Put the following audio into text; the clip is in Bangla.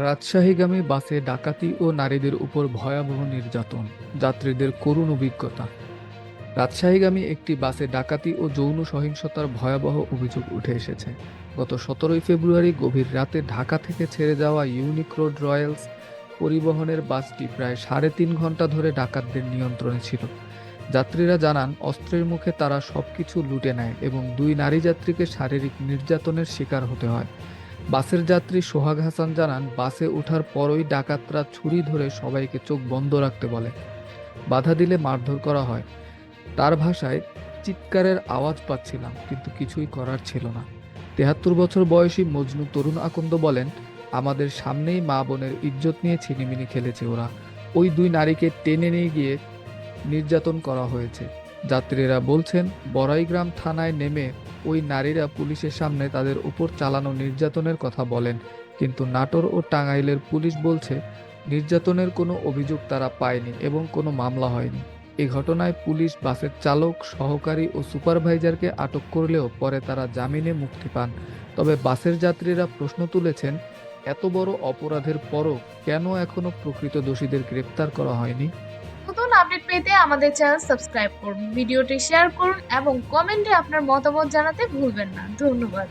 রাজশাহীগামী বাসে ডাকাতি ও নারীদের উপর ভয়াবহ নির্যাতন, যাত্রীদের করুণ অভিজ্ঞতা। রাজশাহীগামী একটি বাসে ডাকাতি ও যৌন সহিংসতার ভয়াবহ অভিযোগ উঠে এসেছে। গত 17 ফেব্রুয়ারি গভীর রাতে ঢাকা থেকে ছেড়ে যাওয়া ইউনিক রোড রয়্যালস পরিবহনের বাসটি প্রায় 3.5 ঘন্টা ধরে ডাকাতদের নিয়ন্ত্রণে ছিল। যাত্রীরা জানান, অস্ত্রের মুখে তারা সবকিছু লুটে নেয় এবং দুই নারী যাত্রীকে শারীরিক নির্যাতনের শিকার হতে হয়। বাসের যাত্রী সোহাগ হাসান জানান, বাসে ওঠার পরই ডাকাতরা ছুরি ধরে সবাইকে চোখ বন্ধ রাখতে বলে। বাধা দিলে মারধর করা হয়। তার ভাষায়, চিৎকারের আওয়াজ পাচ্ছিলাম কিন্তু কিছুই করার ছিল না। 73 বছর বয়সী মজনু তরুণ আকন্দ বলেন, আমাদের সামনেই মা বোনের ইজ্জত নিয়ে ছিনিমিনি খেলেছে ওরা। ওই দুই নারীকে টেনে নিয়ে গিয়ে নির্যাতন করা হয়েছে। যাত্রীরা বলছেন, বড়াইগ্রাম থানায় নেমে ওই নারীরা পুলিশের সামনে তাদের উপর চালানো নির্যাতনের কথা বলেন, কিন্তু নাটোর ও টাঙ্গাইলের পুলিশ বলছে নির্যাতনের কোনো অভিযোগ তারা পায়নি এবং কোনো মামলা হয়নি। এ ঘটনায় পুলিশ বাসের চালক, সহকারী ও সুপারভাইজারকে আটক করলেও পরে তারা জামিনে মুক্তি পান। তবে বাসের যাত্রীরা প্রশ্ন তুলেছেন, এত বড় অপরাধের পরও কেন এখনো প্রকৃত দোষীদের গ্রেপ্তার করা হয়নি। নতুন আপডেট পেতে আমাদের চ্যানেল সাবস্ক্রাইব করুন, ভিডিওটি শেয়ার করুন এবং কমেন্টে আপনার মতামত জানাতে ভুলবেন না। ধন্যবাদ।